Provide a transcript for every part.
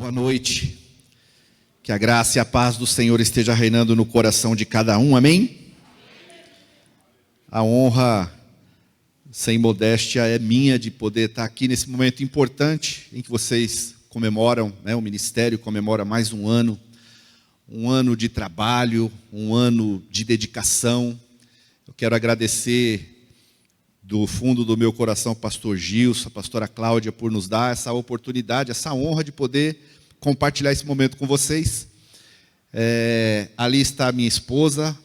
Boa noite. Que a graça e a paz do Senhor esteja reinando no coração de cada um, amém? A honra, sem modéstia, é minha de poder estar aqui nesse momento importante em que vocês comemoram, o ministério comemora mais um ano de trabalho, um ano de dedicação. Eu quero agradecer do fundo do meu coração ao pastor Gilson, a pastora Cláudia, por nos dar essa oportunidade, essa honra de poder compartilhar esse momento com vocês. Ali está a minha esposa,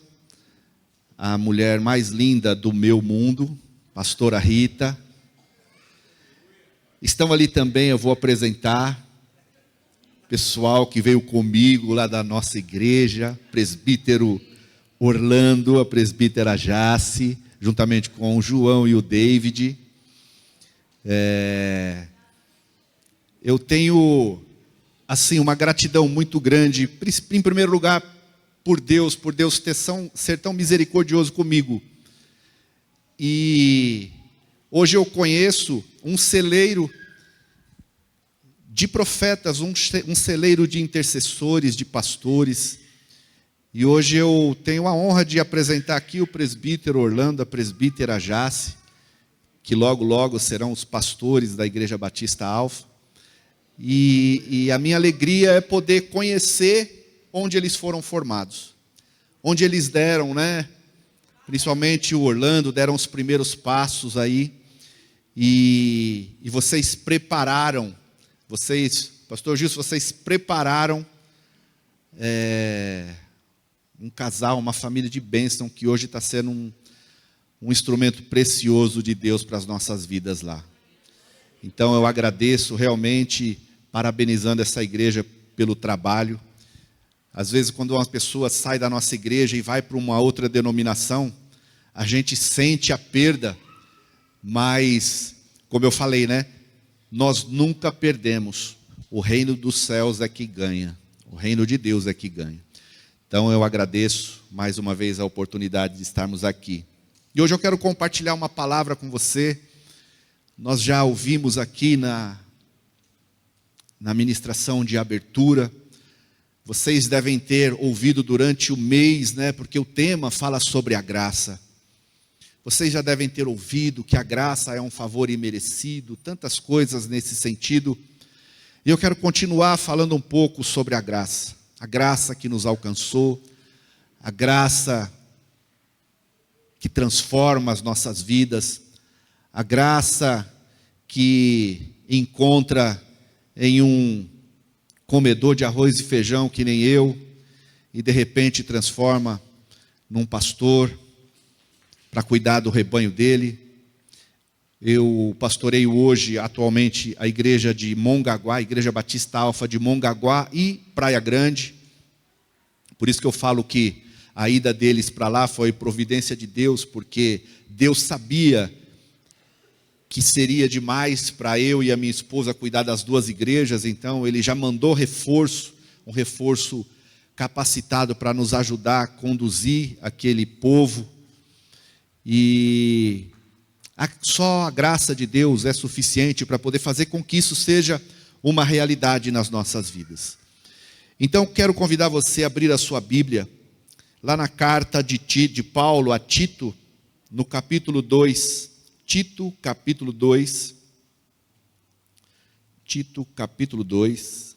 a mulher mais linda do meu mundo, pastora Rita. Estão ali também, eu vou apresentar, pessoal que veio comigo lá da nossa igreja, presbítero Orlando, a presbítera Jace, juntamente com o João e o David. Eu tenho, assim, uma gratidão muito grande, em primeiro lugar, por Deus ser tão misericordioso comigo. E hoje eu conheço um celeiro de profetas, um celeiro de intercessores, de pastores. E hoje eu tenho a honra de apresentar aqui o presbítero Orlando, a presbítera Jace, que logo, logo serão os pastores da Igreja Batista Alfa. E a minha alegria é poder conhecer onde eles foram formados. Onde eles deram, principalmente o Orlando, deram os primeiros passos aí. E vocês prepararam, pastor Gilson, vocês prepararam um casal, uma família de bênção, que hoje está sendo um instrumento precioso de Deus para as nossas vidas lá. Então eu agradeço realmente, parabenizando essa igreja pelo trabalho. Às vezes, quando uma pessoa sai da nossa igreja e vai para uma outra denominação, a gente sente a perda, mas, como eu falei, nós nunca perdemos. O reino dos céus é que ganha, o reino de Deus é que ganha. Então eu agradeço mais uma vez a oportunidade de estarmos aqui. E hoje eu quero compartilhar uma palavra com você. Nós já ouvimos aqui na ministração de abertura. Vocês devem ter ouvido durante o mês, porque o tema fala sobre a graça. Vocês já devem ter ouvido que a graça é um favor imerecido, tantas coisas nesse sentido. E eu quero continuar falando um pouco sobre a graça que nos alcançou, a graça que transforma as nossas vidas, a graça que encontra em um comedor de arroz e feijão que nem eu, e de repente transforma num pastor para cuidar do rebanho dele. Eu pastoreio hoje, atualmente, a igreja de Mongaguá, a Igreja Batista Alfa de Mongaguá e Praia Grande. Por isso que eu falo que a ida deles para lá foi providência de Deus, porque Deus sabia que seria demais para eu e a minha esposa cuidar das duas igrejas, então Ele já mandou um reforço capacitado para nos ajudar a conduzir aquele povo. E só a graça de Deus é suficiente para poder fazer com que isso seja uma realidade nas nossas vidas. Então quero convidar você a abrir a sua Bíblia, lá na carta de Paulo a Tito, no capítulo 2, Tito capítulo 2,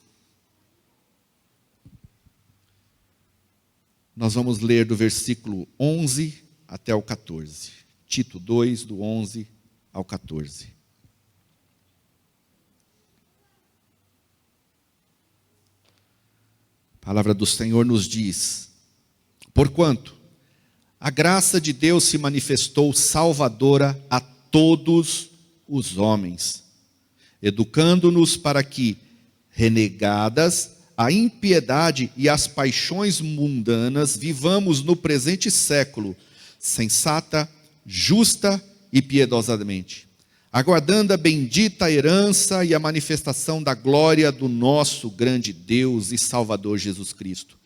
nós vamos ler do versículo 11 até o 14, Tito 2, do 11 ao 14. A palavra do Senhor nos diz: porquanto a graça de Deus se manifestou salvadora a todos os homens, educando-nos para que, renegadas a impiedade e as paixões mundanas, vivamos no presente século, sensata, justa e piedosamente, aguardando a bendita herança e a manifestação da glória do nosso grande Deus e Salvador Jesus Cristo,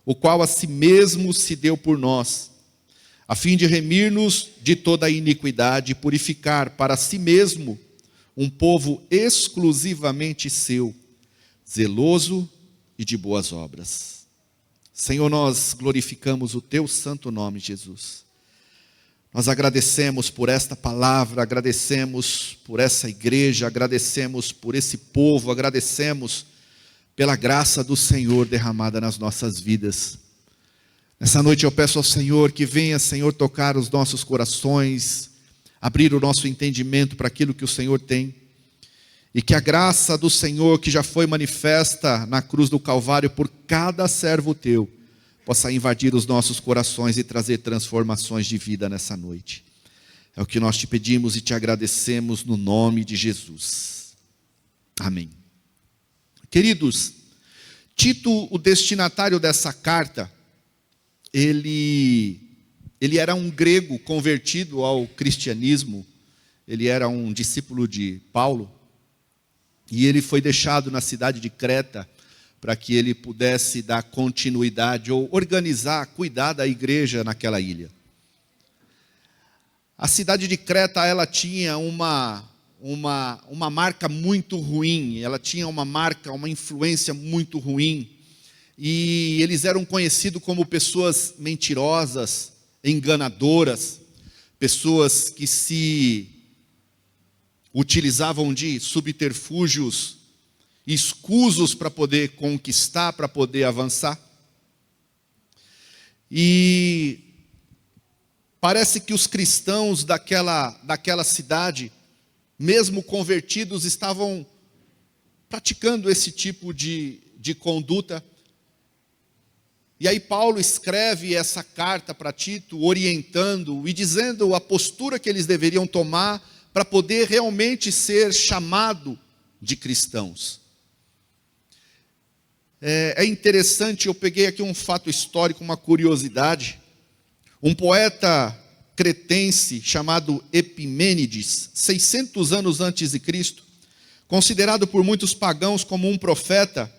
o qual a si mesmo se deu por nós, a fim de remir-nos de toda a iniquidade e purificar para si mesmo um povo exclusivamente seu, zeloso e de boas obras. Senhor, nós glorificamos o teu santo nome, Jesus. Nós agradecemos por esta palavra, agradecemos por essa igreja, agradecemos por esse povo, agradecemos pela graça do Senhor derramada nas nossas vidas. Nessa noite eu peço ao Senhor que venha, Senhor, tocar os nossos corações, abrir o nosso entendimento para aquilo que o Senhor tem. E que a graça do Senhor, que já foi manifesta na cruz do Calvário por cada servo teu, possa invadir os nossos corações e trazer transformações de vida nessa noite. É o que nós te pedimos e te agradecemos no nome de Jesus. Amém. Queridos, Tito, o destinatário dessa carta, ele era um grego convertido ao cristianismo, ele era um discípulo de Paulo, e ele foi deixado na cidade de Creta para que ele pudesse dar continuidade ou organizar, cuidar da igreja naquela ilha. A cidade de Creta, ela tinha uma marca muito ruim, ela tinha uma marca, uma influência muito ruim, e eles eram conhecidos como pessoas mentirosas, enganadoras, pessoas que se utilizavam de subterfúgios escusos para poder conquistar, para poder avançar. E parece que os cristãos daquela cidade, mesmo convertidos, estavam praticando esse tipo de conduta. E aí Paulo escreve essa carta para Tito, orientando e dizendo a postura que eles deveriam tomar para poder realmente ser chamado de cristãos. É interessante, eu peguei aqui um fato histórico, uma curiosidade. Um poeta cretense chamado Epimênides, 600 anos antes de Cristo, considerado por muitos pagãos como um profeta,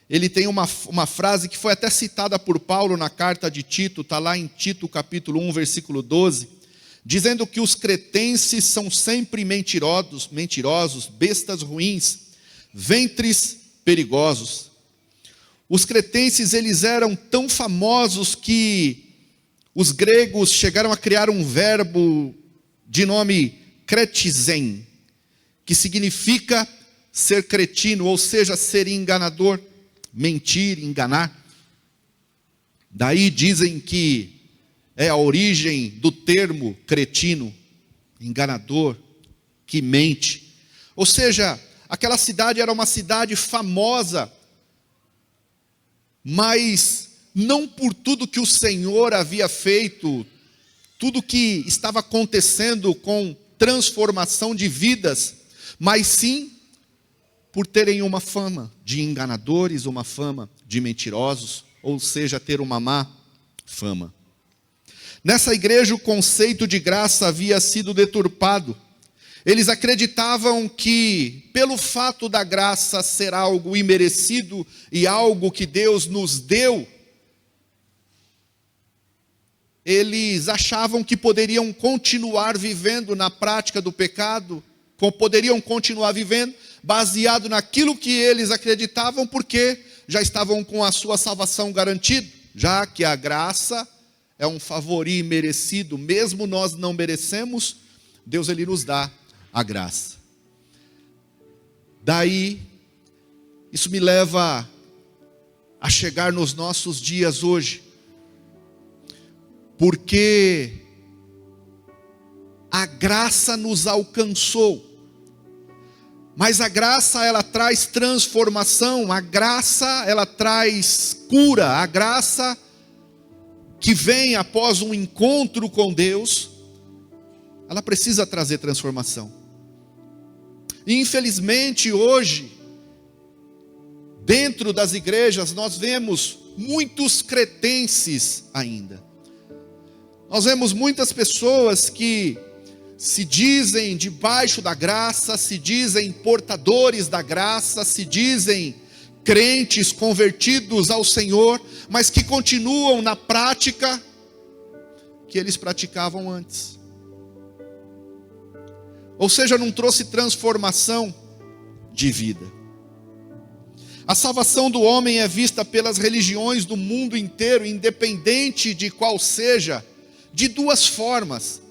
ele tem uma frase que foi até citada por Paulo na carta de Tito, está lá em Tito capítulo 1, versículo 12, dizendo que os cretenses são sempre mentirosos, bestas ruins, ventres perigosos. Os cretenses, eles eram tão famosos que os gregos chegaram a criar um verbo de nome kretizen, que significa ser cretino, ou seja, ser enganador, mentir, enganar. Daí dizem que é a origem do termo cretino, enganador, que mente. Ou seja, aquela cidade era uma cidade famosa, mas não por tudo que o Senhor havia feito, tudo que estava acontecendo com transformação de vidas, mas sim por terem uma fama de enganadores, uma fama de mentirosos, ou seja, ter uma má fama. Nessa igreja o conceito de graça havia sido deturpado. Eles acreditavam que, pelo fato da graça ser algo imerecido e algo que Deus nos deu, eles achavam que poderiam continuar vivendo na prática do pecado, poderiam continuar vivendo baseado naquilo que eles acreditavam, porque já estavam com a sua salvação garantida, já que a graça é um favor imerecido, mesmo nós não merecemos, Deus ele nos dá a graça. Daí, isso me leva a chegar nos nossos dias hoje, porque a graça nos alcançou, mas a graça ela traz transformação, a graça ela traz cura, a graça que vem após um encontro com Deus, ela precisa trazer transformação. E infelizmente hoje, dentro das igrejas, nós vemos muitos cretenses ainda. Nós vemos muitas pessoas que se dizem debaixo da graça, se dizem portadores da graça, se dizem crentes convertidos ao Senhor, mas que continuam na prática que eles praticavam antes. Ou seja, não trouxe transformação de vida. A salvação do homem é vista pelas religiões do mundo inteiro, independente de qual seja, de duas formas,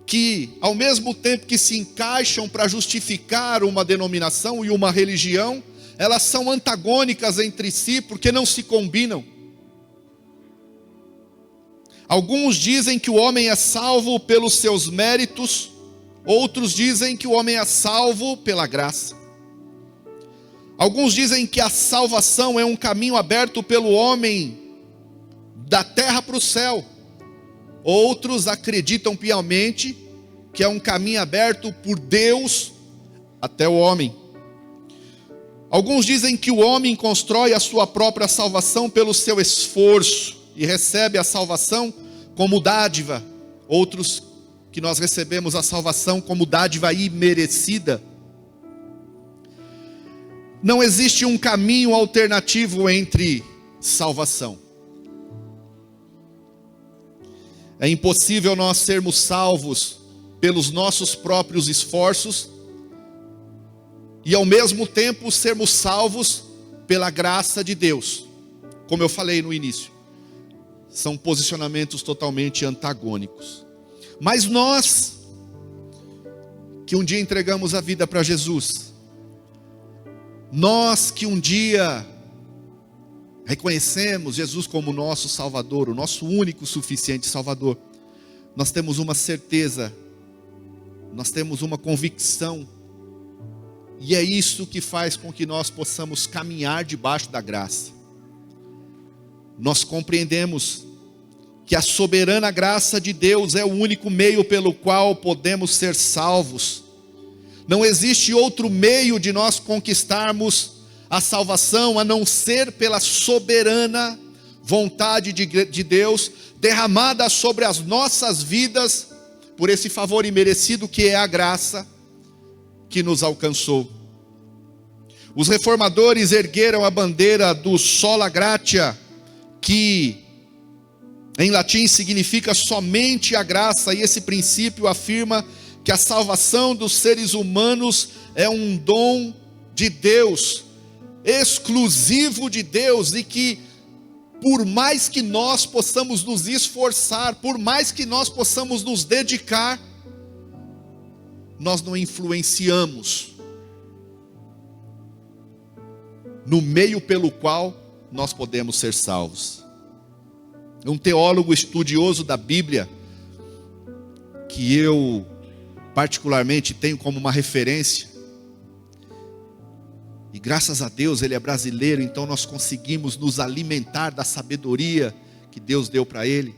que ao mesmo tempo que se encaixam para justificar uma denominação e uma religião, elas são antagônicas entre si, porque não se combinam. Alguns dizem que o homem é salvo pelos seus méritos, outros dizem que o homem é salvo pela graça. Alguns dizem que a salvação é um caminho aberto pelo homem da terra para o céu. Outros acreditam piamente que é um caminho aberto por Deus até o homem. Alguns dizem que o homem constrói a sua própria salvação pelo seu esforço e recebe a salvação como dádiva. Outros que nós recebemos a salvação como dádiva imerecida. Não existe um caminho alternativo entre salvação. É impossível nós sermos salvos pelos nossos próprios esforços e ao mesmo tempo sermos salvos pela graça de Deus. Como eu falei no início, são posicionamentos totalmente antagônicos. Mas nós, que um dia entregamos a vida para Jesus, nós que um dia reconhecemos Jesus como nosso Salvador, o nosso único suficiente Salvador, nós temos uma certeza, nós temos uma convicção, e é isso que faz com que nós possamos caminhar debaixo da graça. Nós compreendemos que a soberana graça de Deus é o único meio pelo qual podemos ser salvos. Não existe outro meio de nós conquistarmos a salvação a não ser pela soberana vontade de Deus derramada sobre as nossas vidas por esse favor imerecido que é a graça que nos alcançou. Os reformadores ergueram a bandeira do sola gratia, que em latim significa somente a graça, e esse princípio afirma que a salvação dos seres humanos é um dom de Deus, exclusivo de Deus, e que por mais que nós possamos nos esforçar, por mais que nós possamos nos dedicar, nós não influenciamos no meio pelo qual nós podemos ser salvos. Um teólogo estudioso da Bíblia, que eu particularmente tenho como uma referência, e graças a Deus ele é brasileiro, então nós conseguimos nos alimentar da sabedoria que Deus deu para ele.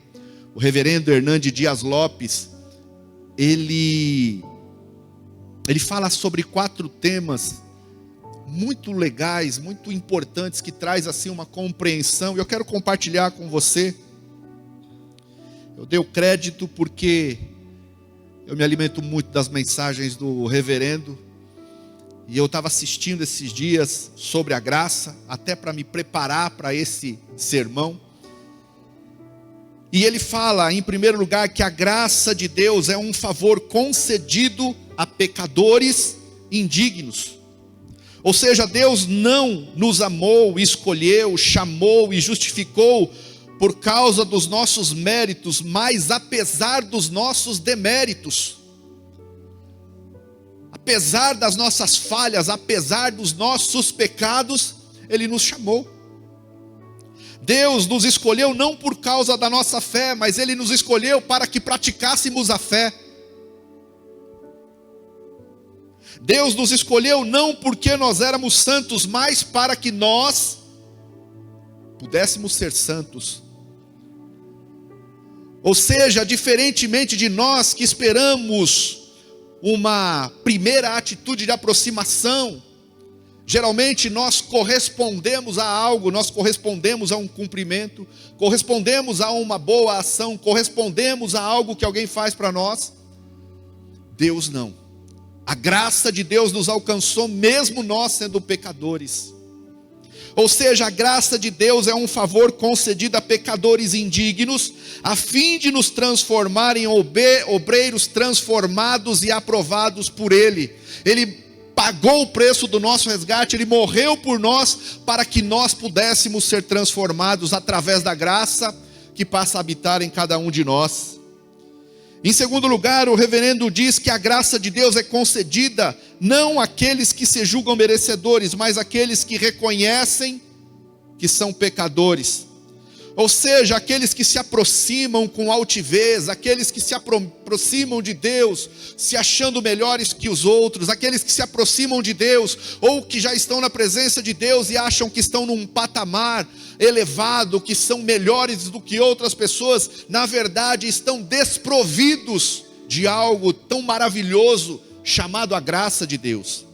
O reverendo Hernandes Dias Lopes, ele fala sobre 4 temas muito legais, muito importantes, que traz assim uma compreensão, e eu quero compartilhar com você. Eu dei o crédito porque eu me alimento muito das mensagens do reverendo, e eu estava assistindo esses dias sobre a graça, até para me preparar para esse sermão. E ele fala, em primeiro lugar, que a graça de Deus é um favor concedido a pecadores indignos. Ou seja, Deus não nos amou, escolheu, chamou e justificou por causa dos nossos méritos, mas apesar dos nossos deméritos. Apesar das nossas falhas, apesar dos nossos pecados, Ele nos chamou. Deus nos escolheu não por causa da nossa fé, mas Ele nos escolheu para que praticássemos a fé. Deus nos escolheu não porque nós éramos santos, mas para que nós pudéssemos ser santos. Ou seja, diferentemente de nós que esperamos uma primeira atitude de aproximação, geralmente nós correspondemos a algo, nós correspondemos a um cumprimento, correspondemos a uma boa ação, correspondemos a algo que alguém faz para nós. Deus não. A graça de Deus nos alcançou mesmo nós sendo pecadores. Ou seja, a graça de Deus é um favor concedido a pecadores indignos, a fim de nos transformar em obreiros transformados e aprovados por Ele. Ele pagou o preço do nosso resgate, Ele morreu por nós, para que nós pudéssemos ser transformados através da graça que passa a habitar em cada um de nós. Em segundo lugar, o reverendo diz que a graça de Deus é concedida não àqueles que se julgam merecedores, mas àqueles que reconhecem que são pecadores. Ou seja, aqueles que se aproximam com altivez, aqueles que se aproximam de Deus, se achando melhores que os outros, aqueles que se aproximam de Deus, ou que já estão na presença de Deus e acham que estão num patamar elevado, que são melhores do que outras pessoas, na verdade estão desprovidos de algo tão maravilhoso chamado a graça de Deus.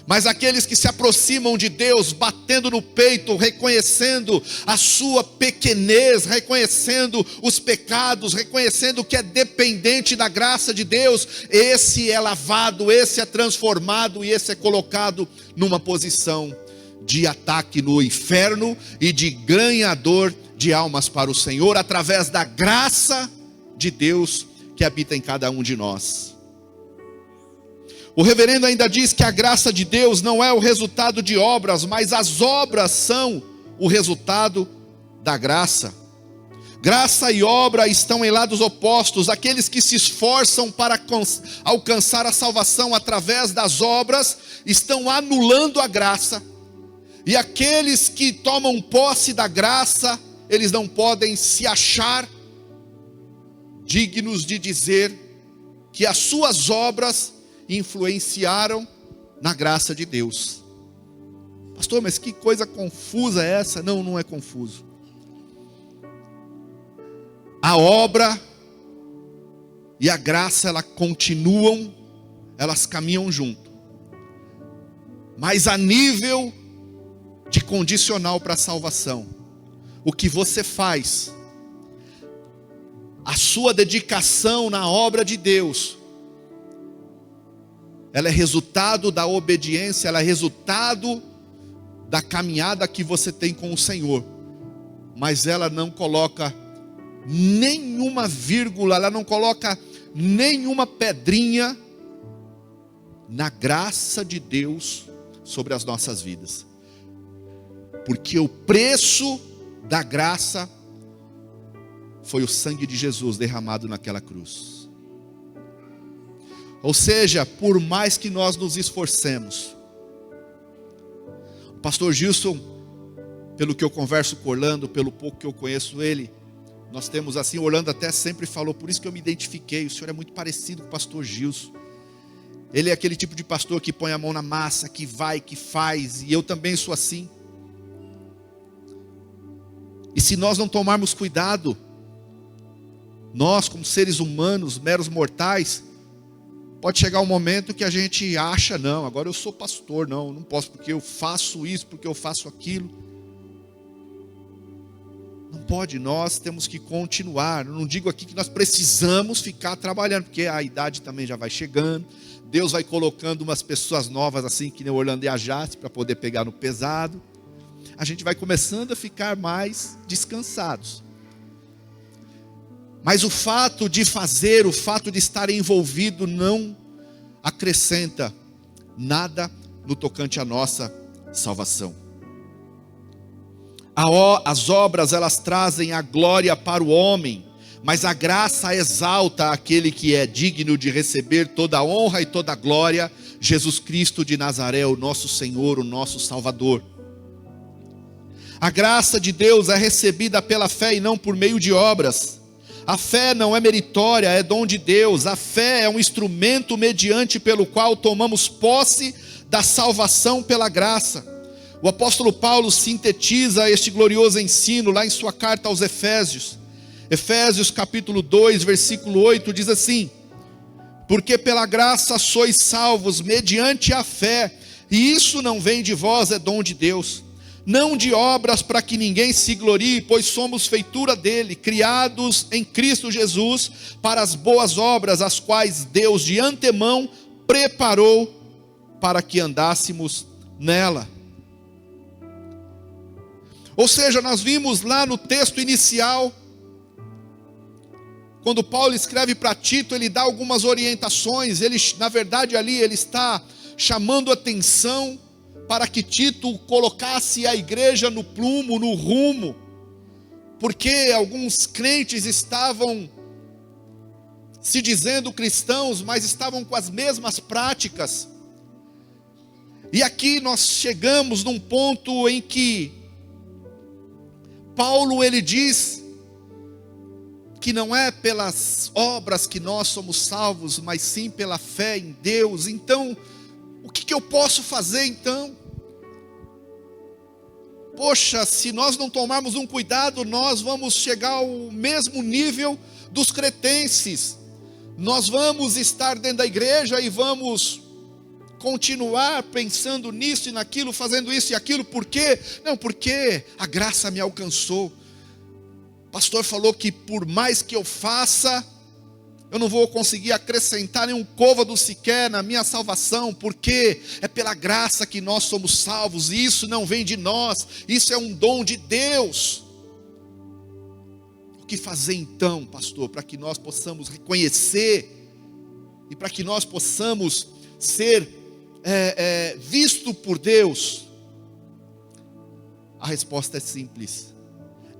Mas aqueles que se aproximam de Deus, batendo no peito, reconhecendo a sua pequenez, reconhecendo os pecados, reconhecendo que é dependente da graça de Deus, esse é lavado, esse é transformado e esse é colocado numa posição de ataque no inferno e de ganhador de almas para o Senhor, através da graça de Deus que habita em cada um de nós. O reverendo ainda diz que a graça de Deus não é o resultado de obras, mas as obras são o resultado da graça. Graça e obra estão em lados opostos. Aqueles que se esforçam para alcançar a salvação através das obras estão anulando a graça. E aqueles que tomam posse da graça, eles não podem se achar dignos de dizer que as suas obras influenciaram na graça de Deus. Pastor, mas que coisa confusa é essa? Não, não é confuso. A obra e a graça, elas continuam, elas caminham junto. Mas a nível de condicional para a salvação, o que você faz, a sua dedicação na obra de Deus, ela é resultado da obediência, ela é resultado da caminhada que você tem com o Senhor. Mas ela não coloca nenhuma vírgula, ela não coloca nenhuma pedrinha na graça de Deus sobre as nossas vidas. Porque o preço da graça foi o sangue de Jesus derramado naquela cruz. Ou seja, por mais que nós nos esforcemos, o pastor Gilson, pelo que eu converso com Orlando, pelo pouco que eu conheço ele, nós temos assim, Orlando até sempre falou, por isso que eu me identifiquei, o senhor é muito parecido com o pastor Gilson. Ele é aquele tipo de pastor que põe a mão na massa, que vai, que faz, e eu também sou assim. E se nós não tomarmos cuidado, nós como seres humanos, meros mortais, pode chegar um momento que a gente acha, não, agora eu sou pastor, não posso porque eu faço isso, porque eu faço aquilo. Não pode, nós temos que continuar. Eu não digo aqui que nós precisamos ficar trabalhando, porque a idade também já vai chegando. Deus vai colocando umas pessoas novas assim, que nem o Orlando e a Jace, para poder pegar no pesado. A gente vai começando a ficar mais descansados. Mas o fato de fazer, o fato de estar envolvido não acrescenta nada no tocante à nossa salvação. As obras, elas trazem a glória para o homem, mas a graça exalta aquele que é digno de receber toda a honra e toda a glória, Jesus Cristo de Nazaré, o nosso Senhor, o nosso Salvador. A graça de Deus é recebida pela fé e não por meio de obras. A fé não é meritória, é dom de Deus. A fé é um instrumento mediante pelo qual tomamos posse da salvação pela graça. O apóstolo Paulo sintetiza este glorioso ensino lá em sua carta aos Efésios. Efésios capítulo 2, versículo 8 diz assim: porque pela graça sois salvos mediante a fé, e isso não vem de vós, é dom de Deus. Não de obras para que ninguém se glorie, pois somos feitura dele, criados em Cristo Jesus para as boas obras, as quais Deus de antemão preparou para que andássemos nela. Ou seja, nós vimos lá no texto inicial, quando Paulo escreve para Tito, ele dá algumas orientações, ele, na verdade ali ele está chamando atenção para que Tito colocasse a igreja no prumo, no rumo, porque alguns crentes estavam se dizendo cristãos, mas estavam com as mesmas práticas. E aqui nós chegamos num ponto em que Paulo ele diz que não é pelas obras que nós somos salvos, mas sim pela fé em Deus. Então, o que eu posso fazer então? Poxa, se nós não tomarmos um cuidado, nós vamos chegar ao mesmo nível dos cretenses. Nós vamos estar dentro da igreja e vamos continuar pensando nisso e naquilo, fazendo isso e aquilo. Por quê? Não, porque a graça me alcançou. O pastor falou que por mais que eu faça, eu não vou conseguir acrescentar nenhum côvado sequer na minha salvação, porque é pela graça que nós somos salvos, e isso não vem de nós, isso é um dom de Deus. O que fazer então, pastor, para que nós possamos reconhecer, e para que nós possamos ser visto por Deus? A resposta é simples,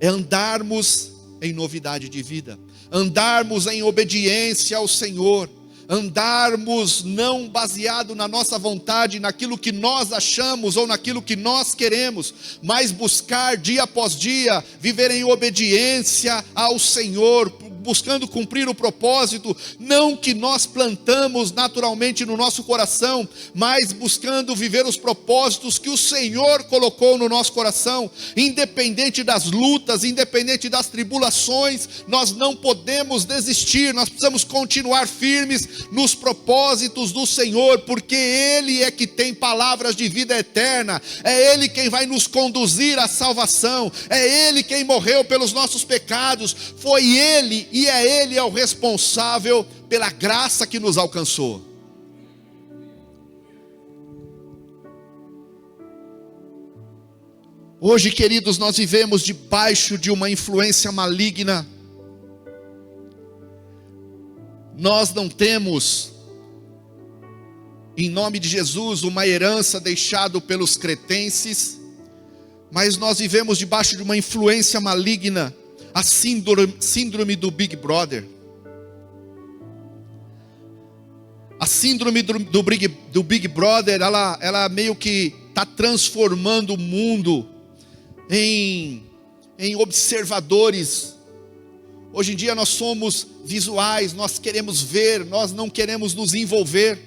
é andarmos em novidade de vida, andarmos em obediência ao Senhor, andarmos não baseado na nossa vontade, naquilo que nós achamos ou naquilo que nós queremos, mas buscar dia após dia, viver em obediência ao Senhor, buscando cumprir o propósito, não que nós plantamos naturalmente no nosso coração, mas buscando viver os propósitos que o Senhor colocou no nosso coração, independente das lutas, independente das tribulações. Nós não podemos desistir, nós precisamos continuar firmes nos propósitos do Senhor, porque Ele é que tem palavras de vida eterna, é Ele quem vai nos conduzir à salvação, é Ele quem morreu pelos nossos pecados, foi Ele, e Ele é o responsável pela graça que nos alcançou. Hoje, queridos, nós vivemos debaixo de uma influência maligna. Nós não temos, em nome de Jesus, uma herança deixada pelos cretenses, mas nós vivemos debaixo de uma influência maligna, a síndrome do Big Brother. A síndrome do Big Brother, ela meio que está transformando o mundo em observadores. Hoje em dia nós somos visuais, nós queremos ver, nós não queremos nos envolver.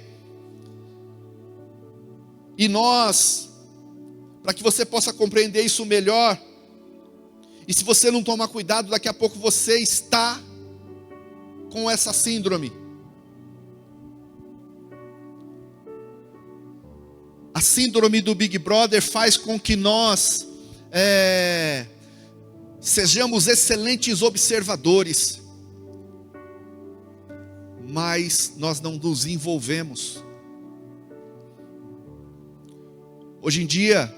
E nós, para que você possa compreender isso melhor, e se você não tomar cuidado, daqui a pouco você está com essa síndrome. A síndrome do Big Brother faz com que nós sejamos excelentes observadores, mas nós não nos envolvemos. Hoje em dia,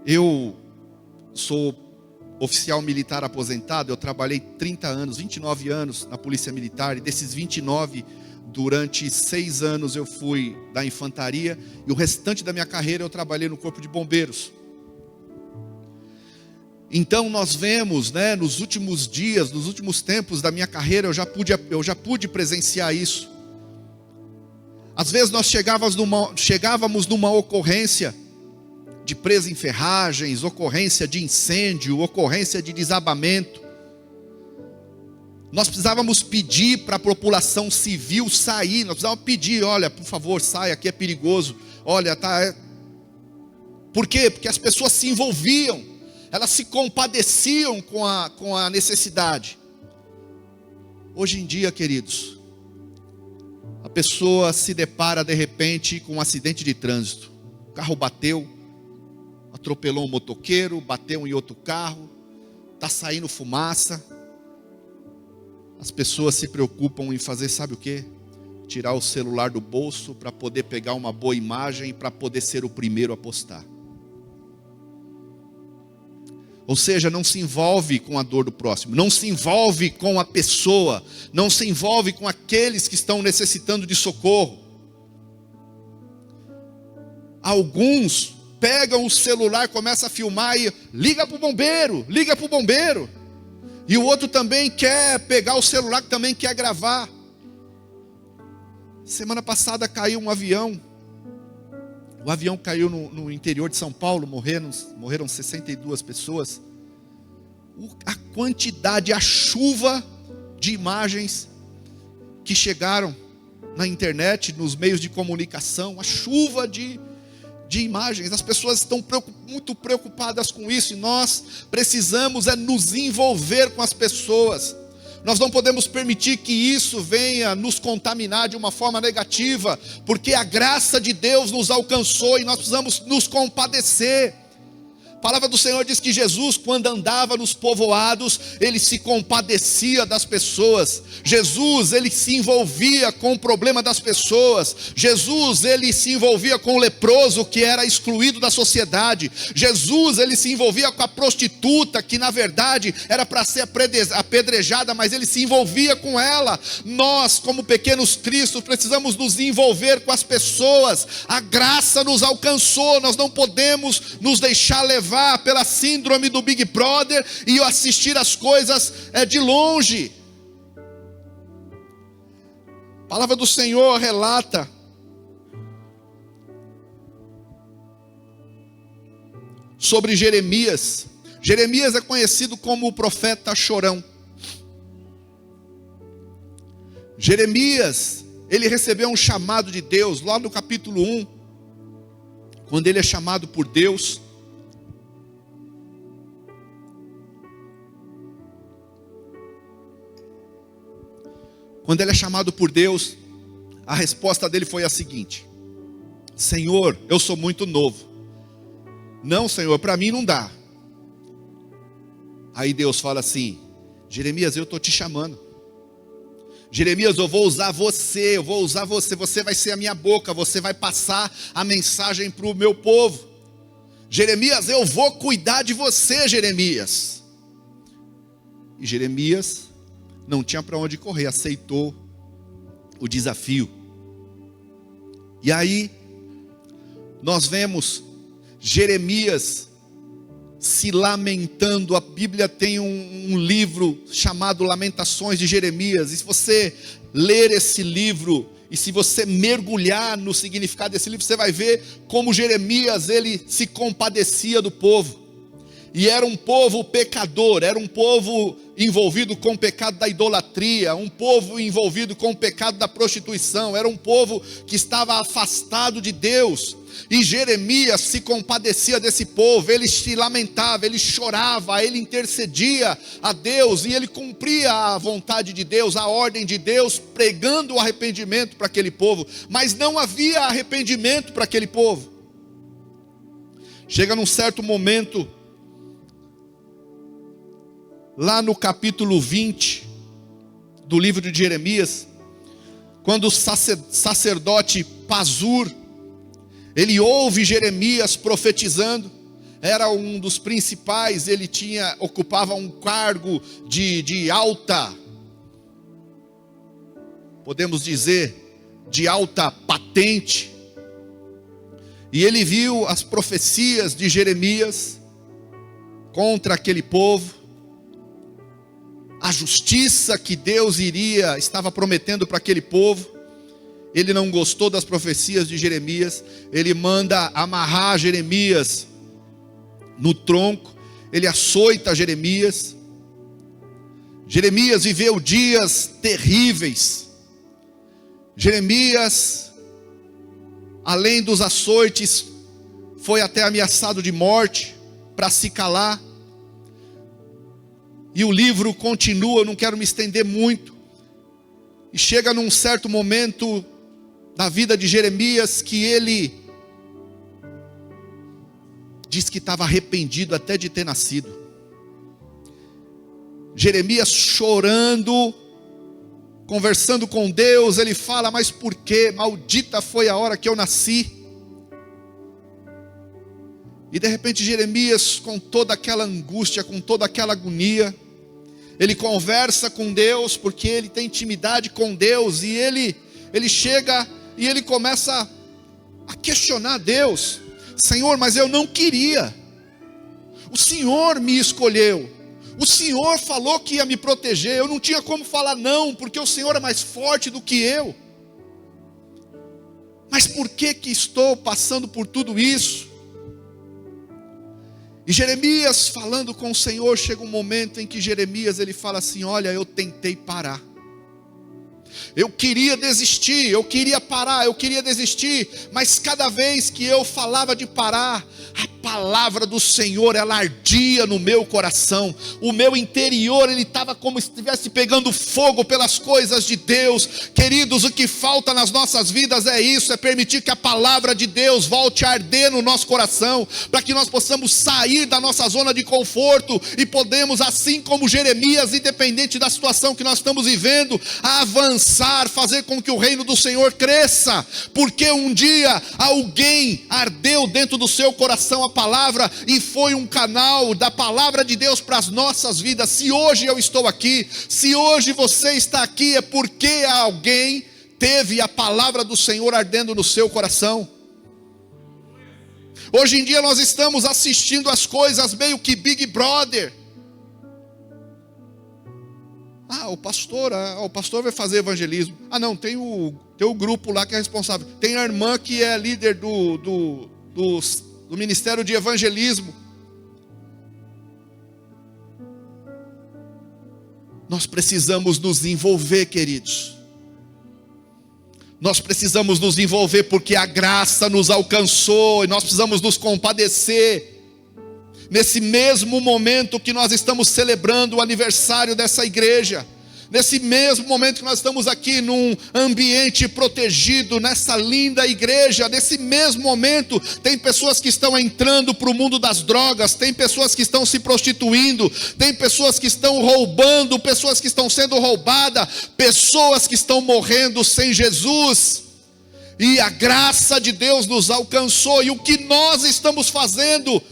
eu sou oficial militar aposentado, eu trabalhei 30 anos, 29 anos na Polícia Militar, e desses 29, durante 6 anos eu fui da infantaria, e o restante da minha carreira eu trabalhei no Corpo de Bombeiros. Então nós vemos, nos últimos dias, nos últimos tempos da minha carreira, eu já pude presenciar isso. Às vezes nós chegávamos numa ocorrência de presa em ferragens, ocorrência de incêndio, ocorrência de desabamento. Nós precisávamos pedir para a população civil sair, nós precisávamos pedir, olha, por favor, saia, aqui é perigoso, olha, tá. Por quê? Porque as pessoas se envolviam, elas se compadeciam com a necessidade. Hoje em dia, queridos, a pessoa se depara de repente com um acidente de trânsito, o carro bateu, atropelou um motoqueiro, bateu em outro carro, está saindo fumaça. As pessoas se preocupam em fazer, sabe o quê? Tirar o celular do bolso para poder pegar uma boa imagem e para poder ser o primeiro a postar. Ou seja, não se envolve com a dor do próximo, não se envolve com a pessoa, não se envolve com aqueles que estão necessitando de socorro. Alguns pegam o celular, começam a filmar e liga para o bombeiro, liga para o bombeiro. E o outro também quer pegar o celular, que também quer gravar. Semana passada caiu um avião. O avião caiu no interior de São Paulo, morreram 62 pessoas. A quantidade, a chuva de imagens que chegaram na internet, nos meios de comunicação, a chuva de imagens. As pessoas estão muito preocupadas com isso, e nós precisamos nos envolver com as pessoas. Nós não podemos permitir que isso venha nos contaminar de uma forma negativa, porque a graça de Deus nos alcançou e nós precisamos nos compadecer. A palavra do Senhor diz que Jesus, quando andava nos povoados, ele se compadecia das pessoas. Jesus, ele se envolvia com o problema das pessoas. Jesus, ele se envolvia com o leproso que era excluído da sociedade. Jesus, ele se envolvia com a prostituta que na verdade era para ser apedrejada, mas ele se envolvia com ela. Nós, como pequenos cristos, precisamos nos envolver com as pessoas. A graça nos alcançou, nós não podemos nos deixar levar pela síndrome do Big Brother e assistir as coisas de longe. A palavra do Senhor relata sobre Jeremias. Jeremias é conhecido como o profeta chorão. Jeremias, ele recebeu um chamado de Deus lá no capítulo 1, quando ele é chamado por Deus. Quando ele é chamado por Deus, a resposta dele foi a seguinte: Senhor, eu sou muito novo. Não, Senhor, para mim não dá. Aí Deus fala assim: Jeremias, eu estou te chamando. Jeremias, eu vou usar você, você vai ser a minha boca, você vai passar a mensagem para o meu povo. Jeremias, eu vou cuidar de você, Jeremias. E Jeremias não tinha para onde correr, aceitou o desafio. E aí, nós vemos Jeremias se lamentando. A Bíblia tem um livro chamado Lamentações de Jeremias, e se você ler esse livro, e se você mergulhar no significado desse livro, você vai ver como Jeremias, ele se compadecia do povo. E era um povo pecador, era um povo envolvido com o pecado da idolatria, um povo envolvido com o pecado da prostituição, era um povo que estava afastado de Deus. E Jeremias se compadecia desse povo, ele se lamentava, ele chorava, ele intercedia a Deus, e ele cumpria a vontade de Deus, a ordem de Deus, pregando o arrependimento para aquele povo. Mas não havia arrependimento para aquele povo. Chega num certo momento, lá no capítulo 20 do livro de Jeremias, quando o sacerdote Pazur, ele ouve Jeremias profetizando. Era um dos principais, ele ocupava um cargo de alta, podemos dizer, de alta patente. E ele viu as profecias de Jeremias contra aquele povo, a justiça que Deus estava prometendo para aquele povo. Ele não gostou das profecias de Jeremias, ele manda amarrar Jeremias no tronco, ele açoita Jeremias. Jeremias viveu dias terríveis. Jeremias, além dos açoites, foi até ameaçado de morte para se calar. E o livro continua, eu não quero me estender muito. E chega num certo momento na vida de Jeremias que ele diz que estava arrependido até de ter nascido. Jeremias chorando, conversando com Deus, ele fala: mas por quê? Maldita foi a hora que eu nasci. E de repente Jeremias, com toda aquela angústia, com toda aquela agonia, ele conversa com Deus, porque ele tem intimidade com Deus, e ele chega e ele começa a questionar Deus: Senhor, mas eu não queria. O Senhor me escolheu. O Senhor falou que ia me proteger. Eu não tinha como falar não, porque o Senhor é mais forte do que eu. Mas por que estou passando por tudo isso? E Jeremias, falando com o Senhor, chega um momento em que Jeremias ele fala assim: olha, eu tentei parar. Eu queria desistir, eu queria parar, eu queria desistir, mas cada vez que eu falava de parar, a palavra do Senhor, ela ardia no meu coração. O meu interior, ele estava como se estivesse pegando fogo pelas coisas de Deus. Queridos, o que falta nas nossas vidas é isso, é permitir que a palavra de Deus volte a arder no nosso coração, para que nós possamos sair da nossa zona de conforto, e podemos, assim como Jeremias, independente da situação que nós estamos vivendo, avançar, fazer com que o reino do Senhor cresça, porque um dia alguém ardeu dentro do seu coração a palavra, e foi um canal da palavra de Deus para as nossas vidas. Se hoje eu estou aqui, se hoje você está aqui, é porque alguém teve a palavra do Senhor ardendo no seu coração. Hoje em dia nós estamos assistindo as coisas meio que Big Brother. O pastor vai fazer evangelismo. Não, tem o grupo lá que é responsável. Tem a irmã que é líder do ministério de evangelismo. Nós precisamos nos envolver, queridos. Nós precisamos nos envolver, porque a graça nos alcançou, e nós precisamos nos compadecer. Nesse mesmo momento que nós estamos celebrando o aniversário dessa igreja, nesse mesmo momento que nós estamos aqui num ambiente protegido, nessa linda igreja, nesse mesmo momento, tem pessoas que estão entrando para o mundo das drogas, tem pessoas que estão se prostituindo, tem pessoas que estão roubando, pessoas que estão sendo roubadas, pessoas que estão morrendo sem Jesus, e a graça de Deus nos alcançou, e o que nós estamos fazendo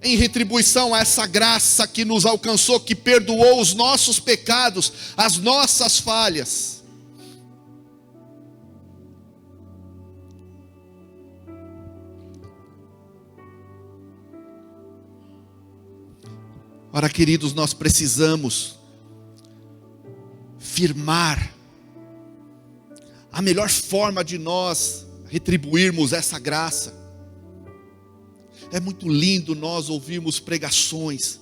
em retribuição a essa graça que nos alcançou, que perdoou os nossos pecados, as nossas falhas? Ora, queridos, nós precisamos firmar. A melhor forma de nós retribuirmos essa graça, é muito lindo nós ouvirmos pregações.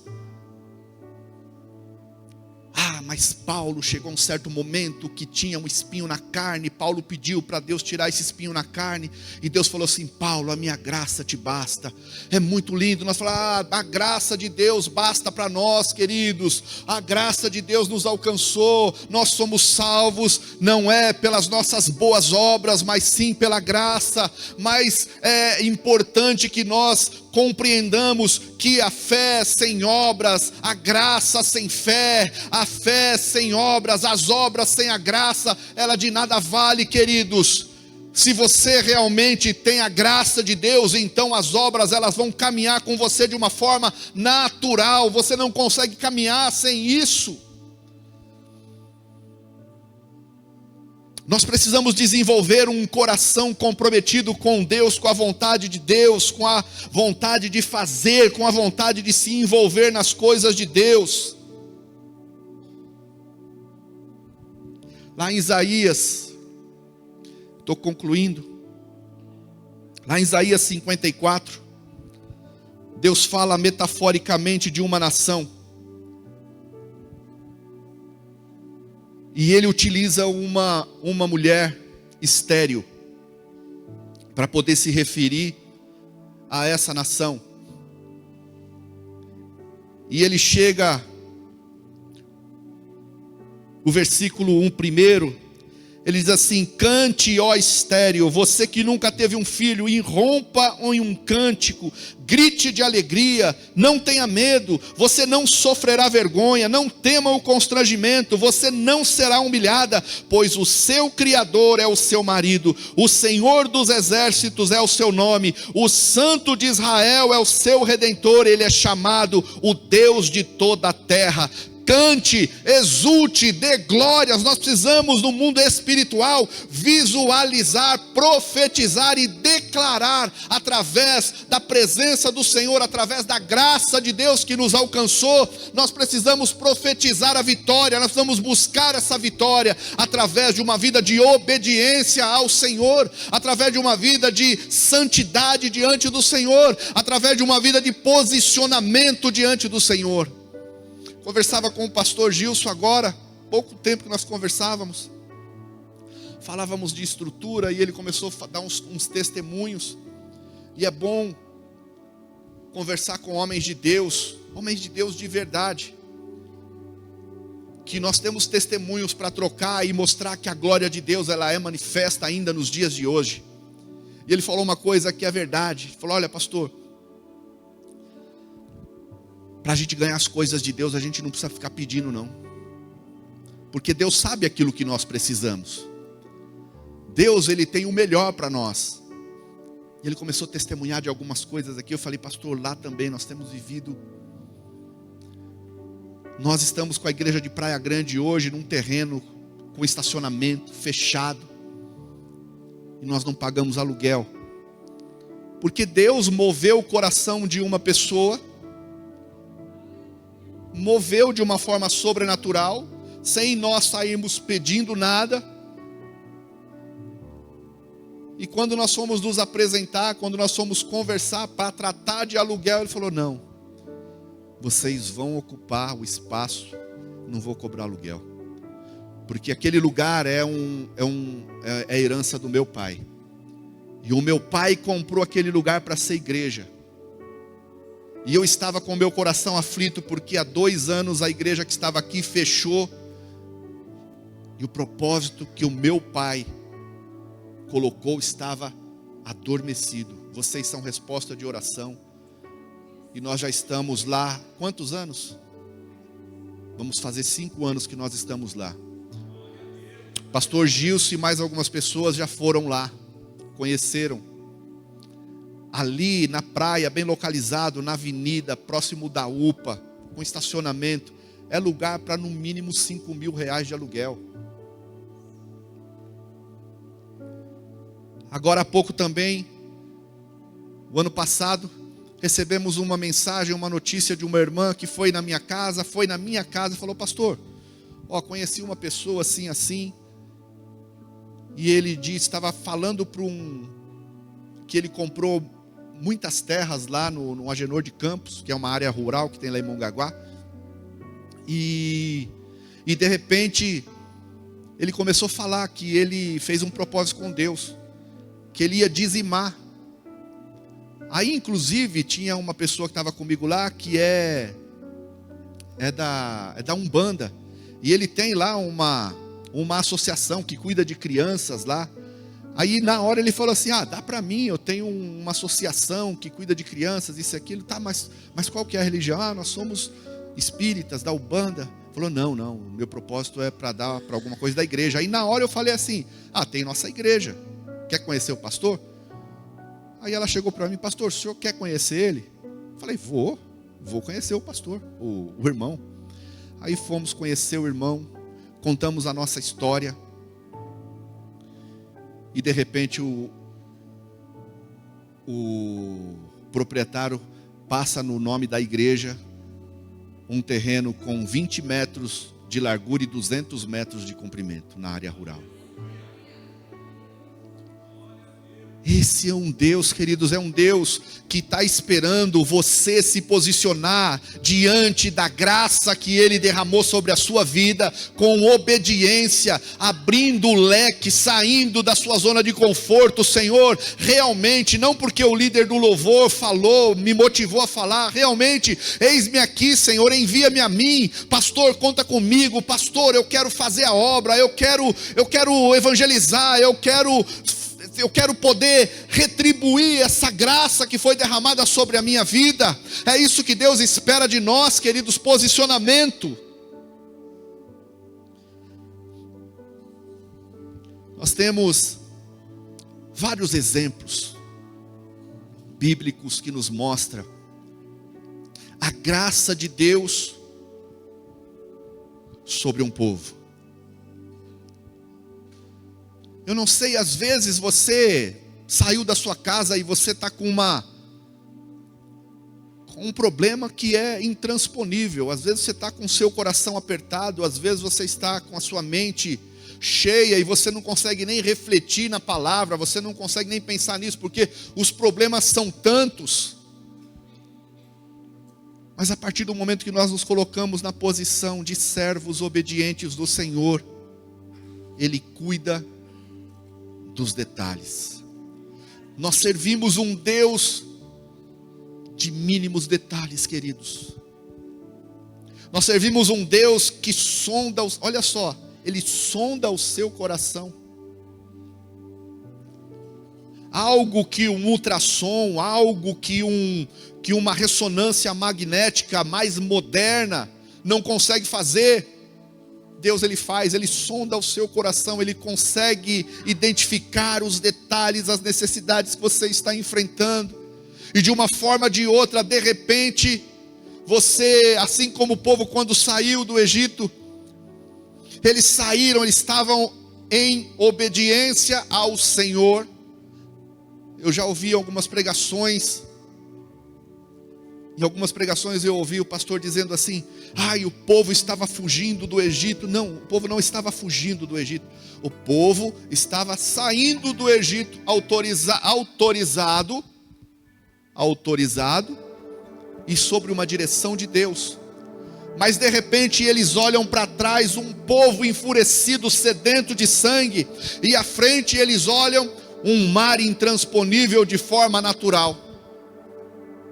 Mas Paulo chegou a um certo momento que tinha um espinho na carne. Paulo pediu para Deus tirar esse espinho na carne, e Deus falou assim: Paulo, a minha graça te basta. É muito lindo nós falar: a graça de Deus basta para nós, queridos. A graça de Deus nos alcançou, nós somos salvos, não é pelas nossas boas obras, mas sim pela graça. Mas é importante que nós compreendamos que a fé sem obras, a graça sem fé, a fé sem obras, as obras sem a graça, ela de nada vale, queridos. Se você realmente tem a graça de Deus, então as obras elas vão caminhar com você de uma forma natural. Você não consegue caminhar sem isso. Nós precisamos desenvolver um coração comprometido com Deus, com a vontade de Deus, com a vontade de fazer, com a vontade de se envolver nas coisas de Deus. Lá em Isaías, estou concluindo, lá em Isaías 54, Deus fala metaforicamente de uma nação. E ele utiliza uma mulher estéril para poder se referir a essa nação. E ele chega, o versículo 1 primeiro, ele diz assim: cante, ó estéril, você que nunca teve um filho, irrompa em um cântico, grite de alegria, não tenha medo, você não sofrerá vergonha, não tema o constrangimento, você não será humilhada, pois o seu Criador é o seu marido, o Senhor dos exércitos é o seu nome, o Santo de Israel é o seu Redentor, ele é chamado o Deus de toda a terra. cante, exulte, dê glórias. Nós precisamos no mundo espiritual visualizar, profetizar e declarar através da presença do Senhor, através da graça de Deus que nos alcançou. Nós precisamos profetizar a vitória, nós precisamos buscar essa vitória através de uma vida de obediência ao Senhor, através de uma vida de santidade diante do Senhor, através de uma vida de posicionamento diante do Senhor. Conversava com o pastor Gilson agora, pouco tempo que nós conversávamos, falávamos de estrutura e ele começou a dar uns testemunhos. E é bom conversar com homens de Deus de verdade, que nós temos testemunhos para trocar e mostrar que a glória de Deus ela é manifesta ainda nos dias de hoje. E ele falou uma coisa que é verdade, ele falou: olha, pastor, para a gente ganhar as coisas de Deus, a gente não precisa ficar pedindo não, porque Deus sabe aquilo que nós precisamos. Deus, Ele tem o melhor para nós. E ele começou a testemunhar de algumas coisas aqui. Eu falei: pastor, lá também nós temos vivido. Nós estamos com a igreja de Praia Grande hoje num terreno com estacionamento fechado, e nós não pagamos aluguel, porque Deus moveu o coração de uma pessoa, moveu de uma forma sobrenatural, sem nós sairmos pedindo nada. E quando nós fomos nos apresentar, quando nós fomos conversar para tratar de aluguel, ele falou: não, vocês vão ocupar o espaço, não vou cobrar aluguel, porque aquele lugar é herança do meu pai, e o meu pai comprou aquele lugar para ser igreja. E eu estava com o meu coração aflito, porque há 2 anos a igreja que estava aqui fechou, e o propósito que o meu pai colocou estava adormecido. Vocês são resposta de oração, e nós já estamos lá, quantos anos? Vamos fazer 5 anos que nós estamos lá. Pastor Gilson e mais algumas pessoas já foram lá, conheceram. Ali na praia, bem localizado, na avenida, próximo da UPA, com estacionamento, é lugar para no mínimo R$5.000 de aluguel. Agora há pouco também, o ano passado, recebemos uma mensagem, uma notícia de uma irmã que foi na minha casa, e falou: pastor, conheci uma pessoa assim, assim, e ele estava falando para que ele comprou muitas terras lá no Agenor de Campos, que é uma área rural que tem lá em Mongaguá, e de repente ele começou a falar que ele fez um propósito com Deus, que ele ia dizimar. Aí inclusive tinha uma pessoa que estava comigo lá, que é da Umbanda, e ele tem lá uma associação que cuida de crianças lá. Aí na hora ele falou assim: dá para mim, eu tenho uma associação que cuida de crianças, isso e aquilo. Tá, mas qual que é a religião? Nós somos espíritas da Umbanda. Falou: não, o meu propósito é para dar para alguma coisa da igreja. Aí na hora eu falei assim: tem nossa igreja, quer conhecer o pastor? Aí ela chegou para mim: pastor, o senhor quer conhecer ele? Eu falei: vou conhecer o pastor, o irmão. Aí fomos conhecer o irmão, contamos a nossa história. E de repente o proprietário passa no nome da igreja um terreno com 20 metros de largura e 200 metros de comprimento na área rural. Esse é um Deus, queridos, é um Deus que está esperando você se posicionar diante da graça que Ele derramou sobre a sua vida, com obediência, abrindo o leque, saindo da sua zona de conforto. Senhor, realmente, não porque o líder do louvor falou, me motivou a falar, realmente, eis-me aqui, Senhor, envia-me a mim. Pastor, conta comigo. Pastor, eu quero fazer a obra, eu quero evangelizar, eu quero poder retribuir essa graça que foi derramada sobre a minha vida. É isso que Deus espera de nós, queridos, posicionamento. Nós temos vários exemplos bíblicos que nos mostram a graça de Deus sobre um povo. Eu não sei, às vezes você saiu da sua casa e você está com um problema que é intransponível. Às vezes você está com o seu coração apertado, às vezes você está com a sua mente cheia e você não consegue nem refletir na palavra, você não consegue nem pensar nisso, porque os problemas são tantos. Mas a partir do momento que nós nos colocamos na posição de servos obedientes do Senhor, Ele cuida dos detalhes. Nós servimos um Deus de mínimos detalhes, queridos. Nós servimos um Deus que sonda, olha só, Ele sonda o seu coração. Algo que um ultrassom, algo que uma ressonância magnética mais moderna não consegue fazer, Deus Ele faz, Ele sonda o seu coração, Ele consegue identificar os detalhes, as necessidades que você está enfrentando. E de uma forma ou de outra, de repente, você, assim como o povo quando saiu do Egito, eles saíram, eles estavam em obediência ao Senhor. Eu já ouvi algumas pregações, em algumas pregações eu ouvi o pastor dizendo assim: o povo estava fugindo do Egito. Não, o povo não estava fugindo do Egito, o povo estava saindo do Egito, autorizado e sobre uma direção de Deus. Mas de repente eles olham para trás, um povo enfurecido, sedento de sangue, e à frente eles olham um mar intransponível de forma natural.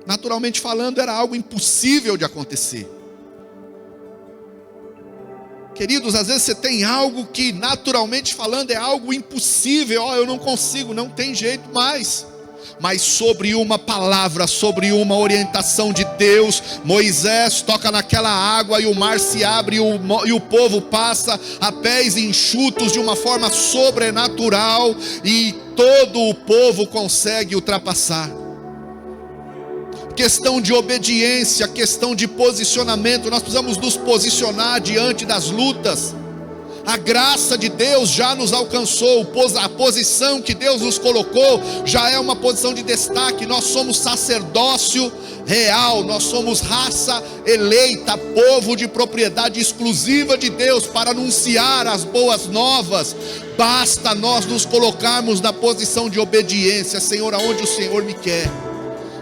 Naturalmente falando, era algo impossível de acontecer. Queridos, às vezes você tem algo que naturalmente falando é algo impossível. Eu não consigo, não tem jeito mais. Mas sobre uma palavra, sobre uma orientação de Deus, Moisés toca naquela água e o mar se abre e o povo passa a pés enxutos de uma forma sobrenatural, e todo o povo consegue ultrapassar. Questão de obediência, questão de posicionamento. Nós precisamos nos posicionar diante das lutas. A graça de Deus já nos alcançou, a posição que Deus nos colocou já é uma posição de destaque. Nós somos sacerdócio real, nós somos raça eleita, povo de propriedade exclusiva de Deus para anunciar as boas novas. Basta nós nos colocarmos na posição de obediência. Senhor, aonde o Senhor me quer?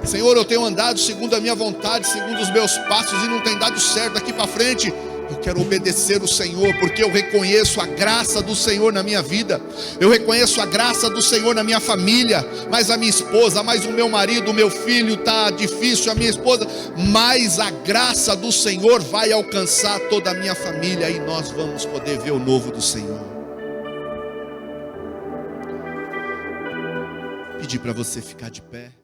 Senhor, eu tenho andado segundo a minha vontade, segundo os meus passos, e não tem dado certo. Daqui para frente eu quero obedecer o Senhor, porque eu reconheço a graça do Senhor na minha vida, eu reconheço a graça do Senhor na minha família. Mas a minha esposa, mais o meu marido, o meu filho está difícil, a minha esposa, mas a graça do Senhor vai alcançar toda a minha família, e nós vamos poder ver o novo do Senhor. Pedir para você ficar de pé.